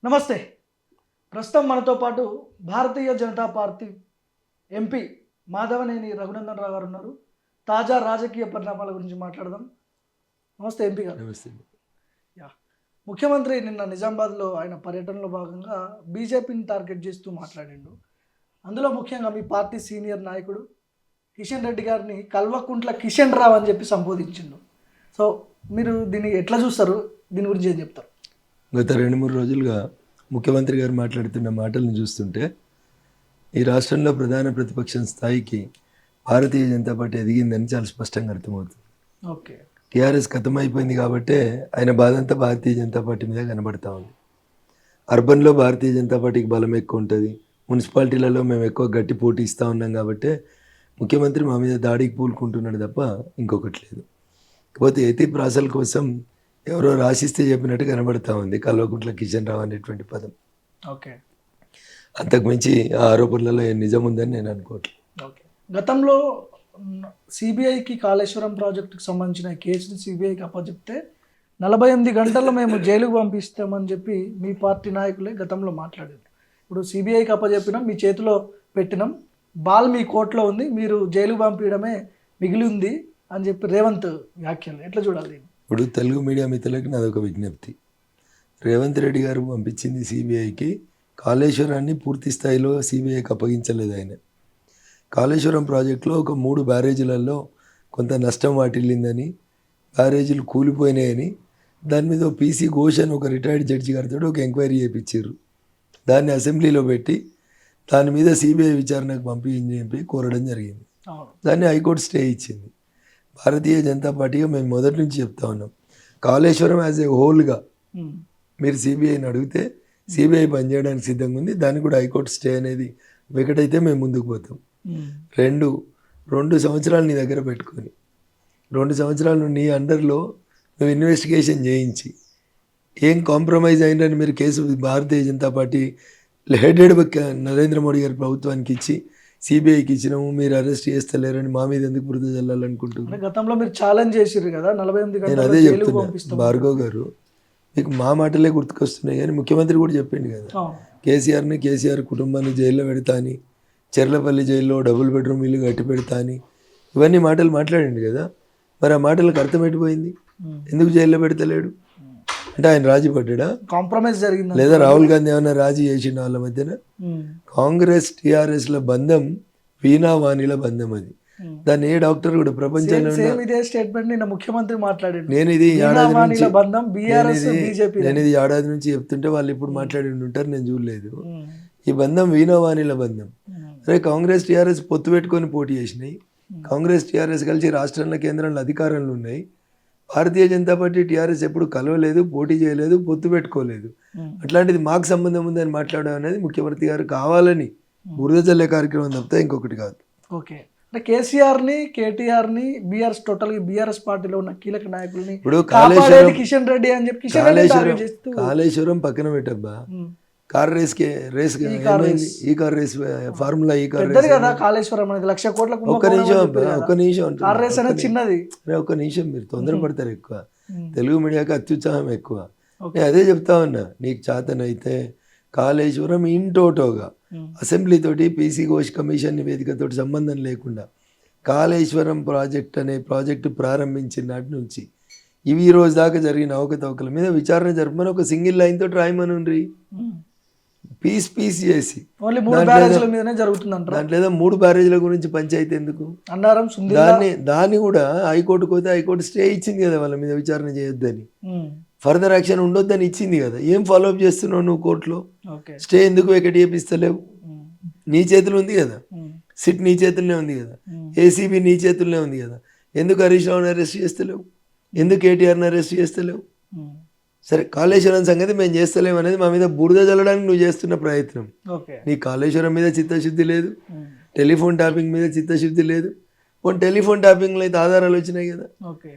నమస్తే. ప్రస్తుతం మనతో పాటు భారతీయ జనతా పార్టీ ఎంపీ మాధవనేని రఘునందన్ రావు గారు ఉన్నారు. తాజా రాజకీయ పరిణామాల గురించి మాట్లాడదాం. నమస్తే ఎంపీ గారు. నమస్తే. యా ముఖ్యమంత్రి నిన్న నిజామాబాద్లో ఆయన పర్యటనలో భాగంగా బీజేపీని టార్గెట్ చేస్తూ మాట్లాడిండు. అందులో ముఖ్యంగా మీ పార్టీ సీనియర్ నాయకుడు కిషన్ రెడ్డి గారిని కల్వకుంట్ల కిషన్ రావు అని చెప్పి సంబోధించిండు. సో మీరు దీన్ని ఎట్లా చూస్తారు? దీని గురించి ఏం చెప్తారు? గత 2-3 రోజులుగా ముఖ్యమంత్రి గారు మాట్లాడుతున్న మాటలను చూస్తుంటే ఈ రాష్ట్రంలో ప్రధాన ప్రతిపక్షం స్థాయికి భారతీయ జనతా పార్టీ ఎదిగిందని చాలా స్పష్టంగా అర్థమవుతుంది. ఓకే, టీఆర్ఎస్ ఖతమైపోయింది కాబట్టే ఆయన బాధ అంతా భారతీయ జనతా పార్టీ మీద కనబడతా ఉంది. అర్బన్లో భారతీయ జనతా పార్టీకి బలం ఎక్కువ ఉంటుంది, మున్సిపాలిటీలలో మేము ఎక్కువ గట్టి పోటీ ఇస్తూ ఉన్నాం కాబట్టి ముఖ్యమంత్రి మా మీద దాడికి పూలుకుంటున్నాడు తప్ప ఇంకొకటి లేదు. కాకపోతే ఎతి ప్రాసల కోసం ఎవరో రాసిస్తే చెప్పినట్టు కనబడతా ఉంది కల్వకుంట్ల కిషన్ రావు అనేటువంటి పదం. ఓకే, అంతకుమించి ఆ ఆరోపణలలో ఏం నిజం ఉందని నేను అనుకోవట్లేదు. ఓకే. గతంలో సిబిఐకి కాళేశ్వరం ప్రాజెక్టుకి సంబంధించిన కేసుని సిబిఐకి అప్పచెప్తే 48 గంటల్లో మేము జైలుకు పంపిస్తామని చెప్పి మీ పార్టీ నాయకులే గతంలో మాట్లాడారు. ఇప్పుడు సిబిఐకి అప్పచెప్పినాం, మీ చేతిలో పెట్టినాం, బాల్ మీ కోర్టులో ఉంది, మీరు జైలుకు పంపించడమే మిగిలి ఉంది అని చెప్పి రేవంత్ వ్యాఖ్యలు ఎట్లా చూడాలి? ఇప్పుడు తెలుగు మీడియా మిత్రులకి నాదొక విజ్ఞప్తి. రేవంత్ రెడ్డి గారు పంపించింది సిబిఐకి కాళేశ్వరాన్ని పూర్తి స్థాయిలో సిబిఐకి అప్పగించలేదు. ఆయన కాళేశ్వరం ప్రాజెక్టులో ఒక 3 బ్యారేజీలలో కొంత నష్టం వాటిల్లిందని, బ్యారేజీలు కూలిపోయినాయని దాని మీద పీసీ ఘోష్ అని ఒక రిటైర్డ్ జడ్జి గారితో ఒక ఎంక్వైరీ చేయించారు. దాన్ని అసెంబ్లీలో పెట్టి దాని మీద సిబిఐ విచారణకు పంపించని చెప్పి కోరడం జరిగింది. దాన్ని హైకోర్టు స్టే ఇచ్చింది. భారతీయ జనతా పార్టీగా మేము మొదటి నుంచి చెప్తా ఉన్నాం, కాళేశ్వరం యాజ్ ఏ హోల్గా మీరు సిబిఐని అడిగితే సిబిఐ పనిచేయడానికి సిద్ధంగా ఉంది. దానికి కూడా హైకోర్టు స్టే అనేది ఒకటైతే మేము ముందుకు పోతాం. 2 సంవత్సరాలు నీ దగ్గర పెట్టుకొని 2 సంవత్సరాలు నీ అండర్లో నువ్వు ఇన్వెస్టిగేషన్ చేయించి ఏం కాంప్రమైజ్ అయినని మీరు case Bharatiya Janata party headed Narendra Modi గారి ప్రభుత్వానికి ఇచ్చి సిబిఐకి ఇచ్చినాము, మీరు అరెస్ట్ చేస్తలేరని మా మీద ఎందుకు బురద చల్లాలనుకుంటున్నారు? గతంలో మీరు ఛాలెంజ్ చేసిర్రు కదా 48 నేను అదే చెప్తున్నా భార్గవ్ గారు, మీకు మా మాటలే గుర్తుకొస్తున్నాయి కానీ ముఖ్యమంత్రి కూడా చెప్పిండు కదా, కేసీఆర్ కుటుంబాన్ని జైల్లో పెడతా అని, చెర్లపల్లి జైల్లో డబుల్ బెడ్రూమ్ ఇల్లు కట్టి పెడతా అని ఇవన్నీ మాటలు మాట్లాడండి కదా. మరి ఆ మాటలకు అర్థం ఎట్టిపోయింది? ఎందుకు జైల్లో పెడతలేడు అంటే ఆయన రాజీ పడ్డా, కాంప్రమైజ్ జరిగింది లేదా రాహుల్ గాంధీ ఏమైనా రాజీ చేసిండు వాళ్ళ మధ్యన? కాంగ్రెస్ టీఆర్ఎస్ల బంధం వీణా వాణిల బంధం. అది దాన్ని ఏ డాక్టర్ కూడా ప్రపంచంలో ముఖ్యమంత్రి మాట్లాడారు. నేను ఇది ఏడాది నుంచి చెప్తుంటే వాళ్ళు ఇప్పుడు మాట్లాడి ఉంటారు, నేను చూడలేదు. ఈ బంధం వీణా వాణిల బంధం. అరే కాంగ్రెస్ టీఆర్ఎస్ పొత్తు పెట్టుకొని పోటీ చేసినాయి, కాంగ్రెస్ టీఆర్ఎస్ కలిసి రాష్ట్రంలో కేంద్రంలో అధికారంలో ఉన్నాయి. భారతీయ జనతా పార్టీ టీఆర్ఎస్ ఎప్పుడు కలవలేదు, పోటీ చేయలేదు, పొత్తు పెట్టుకోలేదు. అట్లాంటిది మాకు సంబంధం ఉందని మాట్లాడడం అనేది ముఖ్యమంత్రి గారు కావాలని బురద చల్లే కార్యక్రమం తప్పితే ఇంకొకటి కాదు. ఓకే, అంటే కేసీఆర్ని, కేటీఆర్ని, బీఆర్ఎస్ టోటల్ బీఆర్ఎస్ పార్టీలో ఉన్న కీలక నాయకుల్ని ఇప్పుడు కిషన్ రెడ్డి అని చెప్పి కాళేశ్వరం పక్కన పెట్టబ్బా, కార్ రేస్ ఈ కార్ రేస్ ఫార్ములా ఈ కార్ రేస్ కాళేశ్వరం అనేది 1,00,000 కోట్ల. ఒక్క నిమిషం చిన్నది, ఒక్క నిమిషం మీరు తొందరపడతారు ఎక్కువ. తెలుగు మీడియాకి అత్యుత్సాహం ఎక్కువ. నేను అదే చెప్తా ఉన్నా, నీకు చేతనైతే కాళేశ్వరం ఇంటోటోగా అసెంబ్లీ తోటి పీసీ ఘోష్ కమిషన్ నివేదికతో సంబంధం లేకుండా కాళేశ్వరం ప్రాజెక్ట్ అనే ప్రాజెక్టు ప్రారంభించిన నాటి నుంచి ఇవి ఈ రోజు దాకా జరిగిన అవకతవకల మీద విచారణ జరపమని ఒక సింగిల్ లైన్ తోటి రాయమనుండ్రి. పీస్ చేసి దాంట్లో 3 బ్యారేజ్ల గురించి పంచాయతీ ఎందుకు? దాన్ని కూడా హైకోర్టు పోతే హైకోర్టు స్టే ఇచ్చింది కదా, వాళ్ళ మీద విచారణ చేయొద్దని, ఫర్దర్ యాక్షన్ ఉండొద్దని ఇచ్చింది కదా. ఏం ఫాలోఅప్ చేస్తున్నావు నువ్వు కోర్టులో? స్టే ఎందుకు వెకెట్ చేపిస్తలేవు? నీ చేతులు ఉంది కదా, సిట్ నీ చేతుల్లోనే ఉంది కదా, ఏసీబీ నీ చేతుల్లోనే ఉంది కదా. ఎందుకు హరీష్ రావుని అరెస్ట్ చేస్తలేవు? ఎందుకు కేటీఆర్ని అరెస్ట్ చేస్తలేవు? సరే కాళేశ్వరం సంగతి మేము చేస్తలేము అనేది మా మీద బురద చల్లడానికి నువ్వు చేస్తున్న ప్రయత్నం. నీ కాళేశ్వరం మీద చిత్తశుద్ధి లేదు, టెలిఫోన్ ట్యాపింగ్ మీద చిత్తశుద్ధి లేదు. పోనీ టెలిఫోన్ ట్యాపింగ్లో అయితే ఆధారాలు వచ్చినాయి కదా,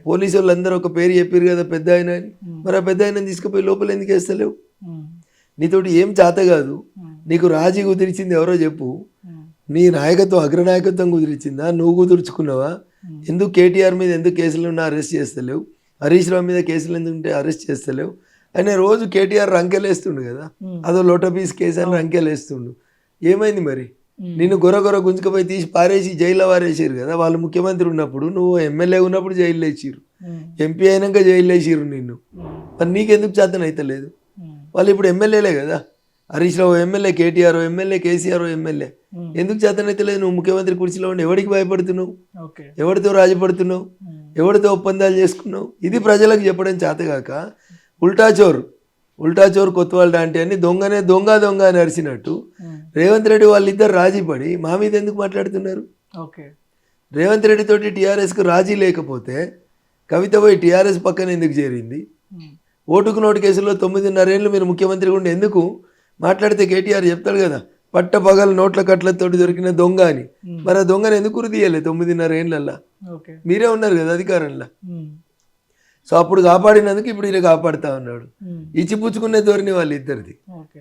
పోలీసు వాళ్ళు అందరూ ఒక పేరు చెప్పారు కదా పెద్ద ఆయన అని. మరి ఆ పెద్ద ఆయన తీసుకుపోయి లోపల ఎందుకు వేస్తలేవు? నీతోటి ఏం చేత కాదు. నీకు రాజీ కుదిరిచింది ఎవరో చెప్పు. నీ నాయకత్వం అగ్రనాయకత్వం కుదిరిచిందా? నువ్వు కుదుర్చుకున్నావా? ఎందుకు కేటీఆర్ మీద ఎందుకు కేసులు ఉన్నా అరెస్ట్ చేస్తలేవు? హరీష్ రావు మీద కేసులు ఎందుకుంటే అరెస్ట్ చేస్తలేవు? ఆయన రోజు కేటీఆర్ రంకెలేస్తుండు కదా, అదో లోటపీస్ కేసు అని రంకెలేస్తుండు. ఏమైంది మరి? నిన్ను గొర్ర గుంజుకపోయి తీసి పారేసి జైల్లో వారేసారు కదా వాళ్ళు. ముఖ్యమంత్రి ఉన్నప్పుడు నువ్వు ఎమ్మెల్యే ఉన్నప్పుడు జైల్లో వేసిర్రు, ఎంపీ అయినాక జైల్లో వేసిర్రు నిన్ను. మరి నీకెందుకు చేతన అయితే లేదు? వాళ్ళు ఇప్పుడు ఎమ్మెల్యేలే కదా, Harish Rao MLA, KTR MLA, KCR MLA. ఎందుకు చేతనైతే లేదు? నువ్వు ముఖ్యమంత్రి కుర్చీలో ఉండి ఎవరికి భయపడుతున్నావు? ఎవరితో రాజపడుతున్నావు? ఎవరితో ఒప్పందాలు చేసుకున్నావు? ఇది ప్రజలకు చెప్పడం చేతగాక ఉల్టా చోర్ కొత్తవాళ్ళ అంటే అని దొంగనే దొంగ అని అరిచినట్టు రేవంత్ రెడ్డి వాళ్ళిద్దరు రాజీ పడి మా మీద ఎందుకు మాట్లాడుతున్నారు? రేవంత్ రెడ్డి తోటి టీఆర్ఎస్కు రాజీ లేకపోతే కవిత పోయి టీఆర్ఎస్ పక్కన ఎందుకు చేరింది? ఓటుకు నోటు కేసులో 9.5 ఏళ్ళు మీరు ముఖ్యమంత్రిగా ఉండి ఎందుకు మాట్లాడితే కేటీఆర్ చెప్తాడు కదా, పట్ట పగల నోట్ల కట్లతోటి దొరికిన దొంగ అని. మరి ఆ దొంగను ఎందుకు ఉరిదీయలే 9.5 ఏళ్ళల్లా? మీరే ఉన్నారు కదా అధికారంలో. సో అప్పుడు కాపాడినందుకు ఇప్పుడు ఈయన కాపాడుతా ఉన్నాడు. ఇచ్చిపుచ్చుకునే ధోరణి వాళ్ళు ఇద్దరిది.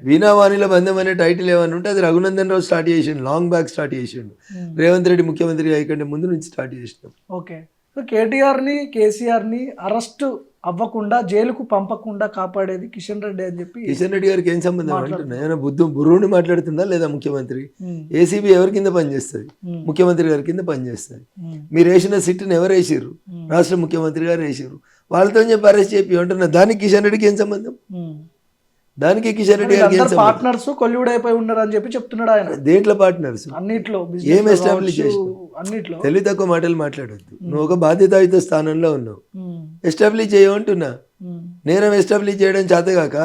వీణావాణిల బంధం అనే టైటిల్ ఏమన్నా ఉంటే అది రఘునందన్ రావు స్టార్ట్ చేసిండు, లాంగ్ బ్యాక్ స్టార్ట్ చేసిండు. రేవంత్ రెడ్డి ముఖ్యమంత్రి అయ్యకంటే ముందు నుంచి స్టార్ట్ చేసినాం. ఓకే, సో కేటీఆర్ని కేసీఆర్ని అరెస్ట్ అవ్వకుండా జైలుకు పంపకుండా కాపాడేది కిషన్ రెడ్డి అని చెప్పి. కిషన్ రెడ్డి గారికి ఏం సంబంధం అంటున్నా? ఏమైనా బుర్రుని మాట్లాడుతుందా లేదా ముఖ్యమంత్రి? ఏసీబీ ఎవరి కింద పనిచేస్తుంది? ముఖ్యమంత్రి గారి కింద పనిచేస్తుంది. మీరు వేసిన సిట్ని ఎవరు వేసారు? రాష్ట్ర ముఖ్యమంత్రి గారు వేసారు. వాళ్ళతో చెప్పి అరెస్ట్ చెప్పి అంటున్నా. దానికి కిషన్ రెడ్డికి ఏం సంబంధం? దానికి కిషన్ రెడ్డి గారికి పార్ట్నర్స్ కొల్యూడ్ అయిపోయి ఉన్నారు అని చెప్పి చెప్తున్నాడు ఆయన. దేంట్లో పార్ట్నర్స్? అన్నిట్లో. ఏం ఎస్టాబ్లిష్ చేసినావు? అన్నిట్లో తెలివి తక్కువ మాటలు మాట్లాడొద్దు. నువ్వు ఒక బాధ్యతాయుత స్థానంలో ఉన్నావు. ఎస్టాబ్లిష్ చేయమంటున్నా. నేరం ఎస్టాబ్లిష్ చేయడం చేతగాక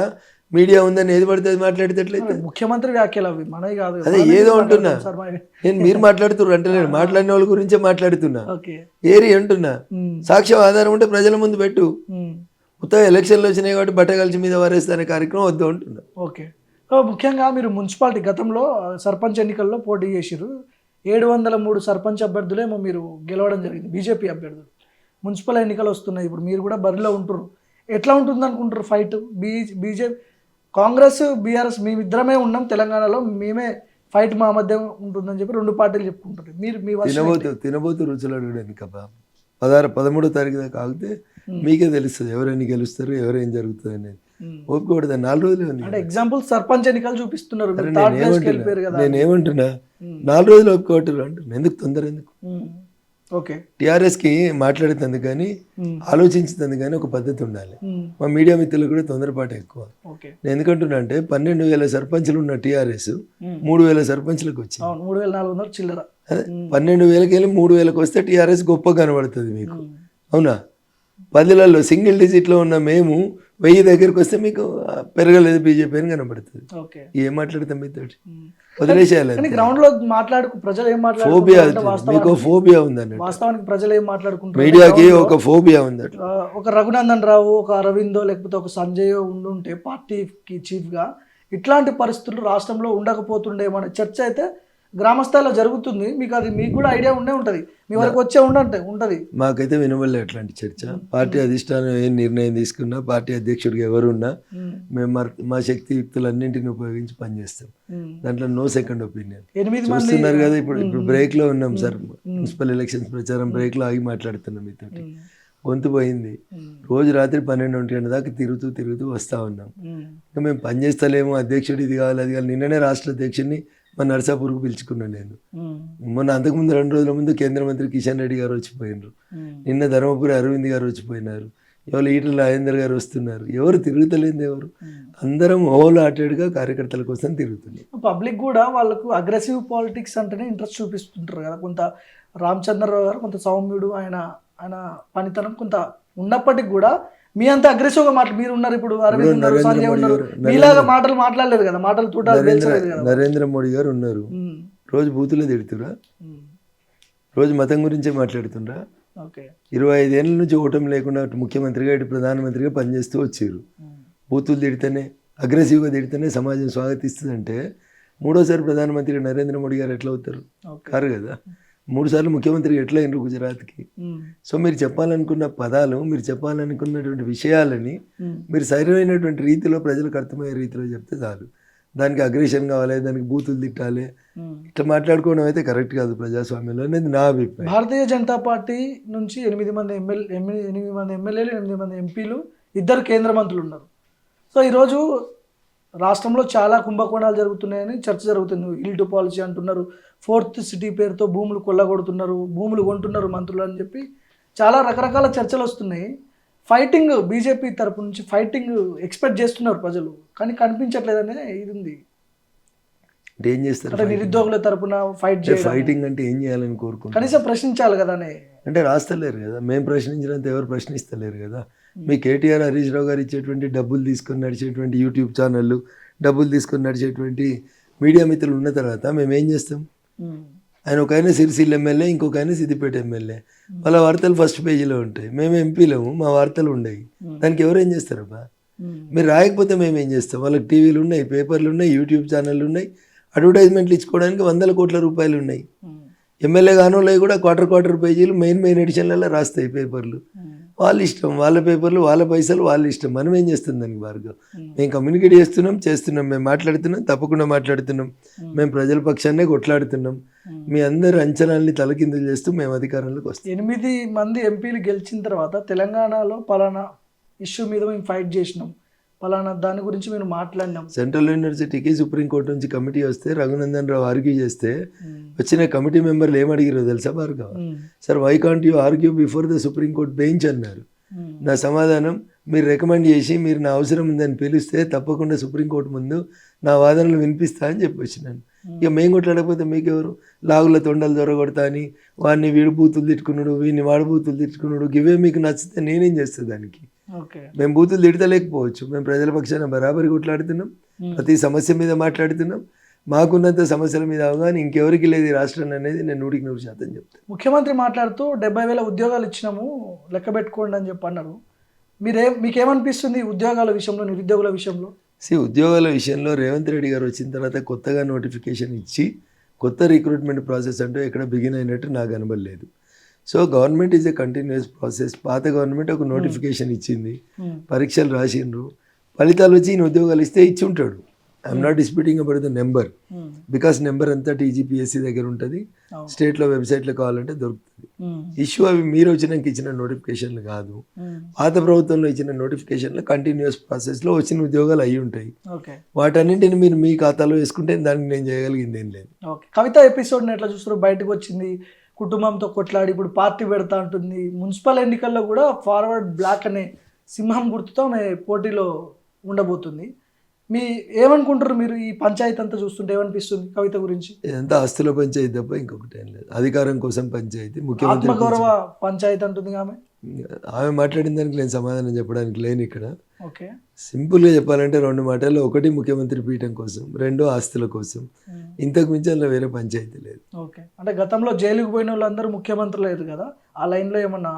మీడియా ఉందని ఏది పడితే అది మాట్లాడేటట్లయితే ముఖ్యమంత్రి వ్యాఖ్యలు అవి మనవి కాదు. అదే ఏదో అంటున్నా నేను. మీరు మాట్లాడుతున్నారు అంటే నేను మాట్లాడిన వాళ్ళ గురించే మాట్లాడుతున్నా. ఏరి అంటున్నా. సాక్ష్యం ఆధారం ఉంటే ప్రజల ముందు పెట్టు. మొత్తం ఎలక్షన్లు వచ్చినాయి కాబట్టి బట్టగలిసి మీద వారేస్తానే కార్యక్రమం వద్దు అంటున్నా. ఓకే, ముఖ్యంగా మీరు మున్సిపాలిటీ గతంలో సర్పంచ్ ఎన్నికల్లో పోటీ చేసిరు. 703 సర్పంచ్ అభ్యర్థులేమో మీరు గెలవడం జరిగింది, బీజేపీ అభ్యర్థులు. మున్సిపల్ ఎన్నికలు వస్తున్నాయి, ఇప్పుడు మీరు కూడా బరిలో ఉంటారు. ఎట్లా ఉంటుంది అనుకుంటారు ఫైట్? బీజేపీ, కాంగ్రెస్, బీఆర్ఎస్ మేమిద్దరమే ఉన్నాం తెలంగాణలో, మేమే ఫైట్ మా మధ్య ఉంటుందని చెప్పి 2 పార్టీలు చెప్పుకుంటారు. మీరు మీ తినబోతు రుచులు అడగడానికి అబ్బా 13వ తారీఖు దాకా ఆగితే మీకే తెలుస్తుంది ఎవరైనా గెలుస్తారు, ఎవరేం జరుగుతుంది అనేది. ఒప్పుకోకూడదు 4 రోజులు. అంటే ఎగ్జాంపుల్ సర్పంచ్ ఎన్నికలు చూపిస్తున్నారు. నేనేమంటున్నా 4 రోజులు ఒప్పుకోవట్లేదు అంటున్నా. ఎందుకు తొందర? ఎందుకు? ఓకే, టీఆర్ఎస్కి మాట్లాడేందుకు కానీ ఆలోచించేందుకు కానీ ఒక పద్ధతి ఉండాలి. మా మీడియా మిత్రులకు కూడా తొందరపాటు ఎక్కువ. నేను ఎందుకంటున్నా అంటే 12,000 సర్పంచ్లు ఉన్న టీఆర్ఎస్ 3,000 సర్పంచ్లకు వచ్చింది. 3,400 చిల్లర. అదే 12,000కి వెళ్ళి 3,000కి వస్తే టీఆర్ఎస్ గొప్ప కనబడుతుంది మీకు. అవునా? 10లలో సింగిల్ డిజిట్లో ఉన్న మేము 1000 దగ్గరికి వస్తే మీకు పెరగలేదు బీజేపీ అని కనబడుతుంది. ఏం మాట్లాడతాం మీతో? వదిలేసేయాలి. ఫోబియా, మీకు ఫోబియా ఉందండి. వాస్తవానికి ప్రజలు ఏం మాట్లాడుకుంటారు? మీడియాకి ఒక ఫోబియా ఉంది. ఒక రఘునందన్ రావు, ఒక అరవిందో, లేకపోతే ఒక సంజయ్ ఉండుంటే పార్టీకి చీఫ్గా ఇట్లాంటి పరిస్థితులు రాష్ట్రంలో ఉండకపోతుండేమో చర్చ అయితే గ్రామస్థాయిలో జరుగుతుంది. మీకు అది మీకు కూడా ఐడియా ఉండే ఉంటుంది, మీ వరకు వచ్చే ఉంటుంది. మాకైతే వినబడలే అట్లాంటి చర్చ. పార్టీ అధిష్టానం ఏం నిర్ణయం తీసుకున్నా, పార్టీ అధ్యక్షుడికి ఎవరున్నా మేము మా శక్తియుక్తులన్నింటిని ఉపయోగించి పనిచేస్తాం. దాంట్లో నో సెకండ్ ఒపీనియన్. చూస్తున్నారు కదా ఇప్పుడు బ్రేక్ లో ఉన్నాం సార్. మున్సిపల్ ఎలక్షన్స్ ప్రచారం బ్రేక్ లో ఆగి మాట్లాడుతున్నాం మీతోటి. గొంతు పోయింది. రోజు రాత్రి 12-1 గంటల దాకా తిరుగుతూ వస్తా ఉన్నాం. ఇంకా మేము పనిచేస్తలేము, అధ్యక్షుడు ఇది కావాలి అది కావాలి. నిన్ననే రాష్ట్ర అధ్యక్షుడిని మా నర్సాపూర్కు పిలుచుకున్నాను నేను. మొన్న అంతకుముందు 2 రోజుల ముందు కేంద్ర మంత్రి కిషన్ రెడ్డి గారు వచ్చిపోయినారు. నిన్న ధర్మపురి అరవింద్ గారు వచ్చిపోయినారు. ఎవరు ఈటల రాజేందర్ గారు వస్తున్నారు. ఎవరు తిరుగుతలేదు? ఎవరు? అందరం హోల్ హార్టెడ్గా కార్యకర్తల కోసం తిరుగుతున్నాం. పబ్లిక్ కూడా వాళ్ళకు అగ్రెసివ్ పాలిటిక్స్ అంటేనే ఇంట్రెస్ట్ చూపిస్తుంటారు కదా. కొంత రామచంద్రరావు గారు కొంత సౌమ్యుడు, ఆయన పనితనం కొంత ఉన్నప్పటికీ కూడా మీ అంత అగ్రెసివ్ గా మీరు ఉన్నారు. ఇప్పుడు అరవింద్ ఉన్నారు, సంజయ్ ఉన్నారు, మీలాగా మాటలు మాట్లాడలేదు కదా, మాటలు నరేంద్ర మోడీ గారు ఉన్నారు. రోజు బూతులే తిడుతురా, రోజు మతం గురించే మాట్లాడుతుండ్రా. 25 ఏళ్ళ నుంచి ఓటమి లేకుండా ముఖ్యమంత్రిగా ఇటు ప్రధానమంత్రిగా పనిచేస్తూ వచ్చారు. బూతులు తిడితేనే, అగ్రెసివ్గా తిడితేనే సమాజం స్వాగతిస్తుందంటే 3వ ప్రధానమంత్రి నరేంద్ర మోడీ గారు ఎట్లా అవుతారు? కారు కదా. 3 సార్లు ముఖ్యమంత్రి ఎట్లా అయినారు గుజరాత్కి. సో మీరు చెప్పాలనుకున్న పదాలు, మీరు చెప్పాలనుకున్నటువంటి విషయాలని మీరు సరైనటువంటి రీతిలో ప్రజలకు అర్థమయ్యే రీతిలో చెప్తే చాలు. దానికి అగ్రెషన్ కావాలి, దానికి బూతులు తిట్టాలి, ఇట్లా మాట్లాడుకోవడం అయితే కరెక్ట్ కాదు ప్రజాస్వామ్యంలో అనేది నా అభిప్రాయం. భారతీయ జనతా పార్టీ నుంచి 8 మంది ఎమ్మెల్యేలు, 8 మంది ఎంపీలు, 2 కేంద్ర మంత్రులు ఉన్నారు. సో ఈరోజు రాష్ట్రంలో చాలా కుంభకోణాలు జరుగుతున్నాయని చర్చ జరుగుతుంది. ఇల్టు పాలసీ అంటున్నారు, 4th సిటీ పేరుతో భూములు కొల్లగొడుతున్నారు, భూములు కొంటున్నారు మంత్రులు అని చెప్పి చాలా రకరకాల చర్చలు వస్తున్నాయి. ఫైటింగ్ బీజేపీ తరపు నుంచి ఫైటింగ్ ఎక్స్పెక్ట్ చేస్తున్నారు ప్రజలు, కానీ కనిపించట్లేదనే ఇది ఉంది. అంటే ఏం చేస్తారు? అంటే నిరుద్యోగుల తరపున ఫైట్ చేయడం, ఫైటింగ్ అంటే ఏం చేయాలని కోరుకుంటారు? కనీసం ప్రశ్నించాలి కదా అనే. అంటే రాస్తలేరు కదా, మేము ప్రశ్నించినంత ఎవరు ప్రశ్నిస్తలేరు కదా. మీ కేటీఆర్ హరీష్ రావు గారు ఇచ్చేటువంటి డబ్బులు తీసుకొని నడిచేటువంటి యూట్యూబ్ ఛానళ్ళు, డబ్బులు తీసుకొని నడిచేటువంటి మీడియా మిత్రులు ఉన్న తర్వాత మేము ఏం చేస్తాం? ఆయన ఒక ఆయన సిరిసిల్ల ఎమ్మెల్యే, ఇంకొక ఆయన సిద్దిపేట ఎమ్మెల్యే, వాళ్ళ వార్తలు ఫస్ట్ పేజీలో ఉంటాయి. మేము ఎంపీలేము, మా వార్తలు ఉండవు. దానికి ఎవరు ఏం చేస్తారబ్బా? మీరు రాయకపోతే మేము ఏం చేస్తాం? వాళ్ళకి టీవీలు ఉన్నాయి, పేపర్లు ఉన్నాయి, యూట్యూబ్ ఛానళ్ళు ఉన్నాయి, అడ్వర్టైజ్మెంట్లు ఇచ్చుకోవడానికి 100 కోట్ల రూపాయలు ఉన్నాయి. ఎమ్మెల్యే కానోళ్ళు కూడా క్వార్టర్ పేజీలు మెయిన్ ఎడిషన్లలో రాస్తాయి పేపర్లు. వాళ్ళ ఇష్టం, వాళ్ళ పేపర్లు, వాళ్ళ పైసలు, వాళ్ళ ఇష్టం. మనం ఏం చేస్తుంది దానికి భార్గవ్? మేము కమ్యూనికేట్ చేస్తున్నాం, మేము మాట్లాడుతున్నాం, తప్పకుండా మాట్లాడుతున్నాం. మేము ప్రజల పక్షాన్నే కొట్లాడుతున్నాం. మీ అందరు అంచనాల్ని తలకిందులు చేస్తూ మేము అధికారంలోకి వస్తాం. 8 మంది ఎంపీలు గెలిచిన తర్వాత తెలంగాణలో పలానా ఇష్యూ మీద మేము ఫైట్ చేసినాం, పలానా దాని గురించి మేము మాట్లాడినాం. సెంట్రల్ యూనివర్సిటీకి సుప్రీంకోర్టు నుంచి కమిటీ వస్తే రఘునందన్ రావు ఆర్గ్యూ చేస్తే వచ్చిన కమిటీ మెంబర్లు ఏమడిగారో తెలుసా Bhargav? Sir, why can't you argue before the supreme court bench అన్నారు. నా సమాధానం, మీరు రికమెండ్ చేసి మీరు నా అవసరం ఉందని పిలిస్తే తప్పకుండా సుప్రీంకోర్టు ముందు నా వాదనలు వినిపిస్తా అని చెప్పి వచ్చినాను. ఇక మేము కొట్లాడకపోతే మీకెవరు? లాగుల తొండలు దొరగొడతా అని వాడిని వీడు బూతులు తిట్టుకున్నాడు, వీడిని వాడు బూతులు తిట్టుకున్నాడు, ఇవే మీకు నచ్చితే నేనేం చేస్తా దానికి? మేము బూతులు తిడతలేకపోవచ్చు, మేము ప్రజల పక్షాన బరాబరి కొట్లాడుతున్నాం, ప్రతి సమస్య మీద మాట్లాడుతున్నాం. మాకున్నంత సమస్యల మీద అవగాహన ఇంకెవరికి లేదు ఈ రాష్ట్రాన్ని అనేది నేను 100% చెప్తాను. ముఖ్యమంత్రి మాట్లాడుతూ 70,000 ఉద్యోగాలు ఇచ్చినాము, లెక్క పెట్టుకోండి అని చెప్పి అన్నారు. మీకేమనిపిస్తుంది ఉద్యోగాల విషయంలో, నిరుద్యోగుల విషయంలో? ఉద్యోగాల విషయంలో రేవంత్ రెడ్డి గారు వచ్చిన తర్వాత కొత్తగా నోటిఫికేషన్ ఇచ్చి కొత్త రిక్రూట్మెంట్ ప్రాసెస్ అంటూ ఎక్కడ బిగిన్ అయినట్టు నాకు కనబడలేదు. So government is a continuous process. పాత గవర్నమెంట్ ఒక నోటిఫికేషన్ ఇచ్చింది, పరీక్షలు రాసిండ్రు, ఫలితాలు వచ్చి ఈయన ఉద్యోగాలు ఇస్తే ఇచ్చి ఉంటాడు. I'm not disputing about the number, because number అంతా టీజీపీఎస్సీ దగ్గర ఉంటుంది, స్టేట్లో వెబ్సైట్లో కావాలంటే దొరుకుతుంది. ఇష్యూ అవి మీరు వచ్చినాక ఇచ్చిన నోటిఫికేషన్లు కాదు, పాత ప్రభుత్వంలో ఇచ్చిన నోటిఫికేషన్లు కంటిన్యూస్ ప్రాసెస్లో వచ్చిన ఉద్యోగాలు అయి ఉంటాయి. వాటన్నింటిని మీరు మీ ఖాతాలో వేసుకుంటే దానికి నేను చేయగలిగింది ఏం లేదు. కవిత ఎపిసోడ్ని ఎట్లా చూస్తారు? బయటకు వచ్చింది, కుటుంబంతో కొట్లాడి ఇప్పుడు పార్టీ పెడతా అంటుంది. మున్సిపల్ ఎన్నికల్లో కూడా ఫార్వర్డ్ బ్లాక్ అనే సింహం గుర్తుతో ఆమె పోటీలో ఉండబోతుంది. ఏమనుకుంటారు మీరు? ఈ పంచాయతీ అంతా చూస్తుంటే ఏమనిపిస్తుంది కవిత గురించి? ఇదంతా ఆస్తుల పంచాయతీ తప్ప ఇంకొకటి ఏం లేదు. అధికారం కోసం పంచాయతీ, ముఖ్యమంత్రి ఆత్మగౌరవ పంచాయతీ అంటుంది ఆమె మాట్లాడిన దానికి నేను సమాధానం చెప్పడానికి లేని ఇక్కడ. సింపుల్గా చెప్పాలంటే 2 మాటలు, ఒకటి ముఖ్యమంత్రి పీఠం కోసం, 2 ఆస్తుల కోసం. ఇంతకు మించి అందులో వేరే పంచాయతీ లేదు. అంటే గతంలో జైలుకు పోయిన వాళ్ళందరూ ముఖ్యమంత్రి లేదు కదా, ఆ లైన్లో ఏమన్నా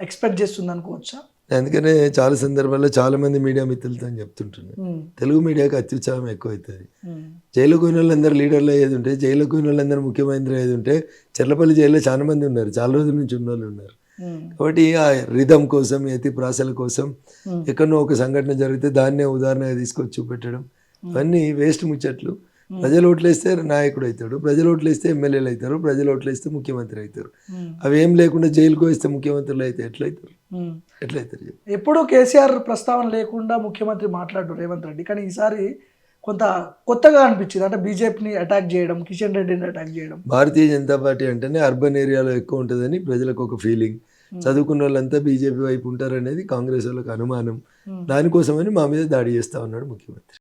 ఎక్స్పెక్ట్ చేస్తుంది అనుకోవచ్చా? అందుకనే చాలా సందర్భాల్లో చాలా మంది మీడియా మిత్రులతో చెప్తుంటున్నారు, తెలుగు మీడియాకి అత్యుత్సాహం ఎక్కువ అవుతుంది. జైలుకు పోయిన వాళ్ళందరూ లీడర్లు అయ్యేది ఉంటే, జైలుకు పోయిన వాళ్ళందరూ ముఖ్యమంత్రి అయ్యేది ఉంటే, చెర్లపల్లి జైల్లో చాలా మంది ఉన్నారు, చాలా రోజుల నుంచి ఉన్న వాళ్ళు ఉన్నారు. కాబట్టి ఆ రిధం కోసం, యతి ప్రాసల కోసం ఎక్కడో ఒక సంఘటన జరిగితే దాన్నే ఉదాహరణగా తీసుకొచ్చి చూపెట్టడం, అవన్నీ వేస్ట్ ముచ్చట్లు. ప్రజలు ఓట్లేస్తే నాయకుడు అవుతాడు, ప్రజలు ఓట్లేస్తే ఎమ్మెల్యేలు అవుతారు, ప్రజలు ఓట్లేస్తే ముఖ్యమంత్రి అవుతారు. అవి ఏం లేకుండా జైలుకు వేస్తే ముఖ్యమంత్రులు అయితే ఎట్లయితారు? ఎప్పుడు కేసీఆర్ ప్రస్తావన లేకుండా ముఖ్యమంత్రి మాట్లాడు రేవంత్ రెడ్డి, కానీ ఈసారి కొంత కొత్తగా అనిపించింది. అంటే బీజేపీని అటాక్ చేయడం, కిషన్ రెడ్డిని అటాక్ చేయడం. భారతీయ జనతా పార్టీ అంటేనే అర్బన్ ఏరియాలో ఎక్కువ ఉంటుందని ప్రజలకు ఒక ఫీలింగ్. చదువుకున్న వాళ్ళంతా బీజేపీ వైపు ఉంటారనేది కాంగ్రెస్ వాళ్ళకి అనుమానం. దానికోసమని మా మీద దాడి చేస్తా ఉన్నాడు ముఖ్యమంత్రి.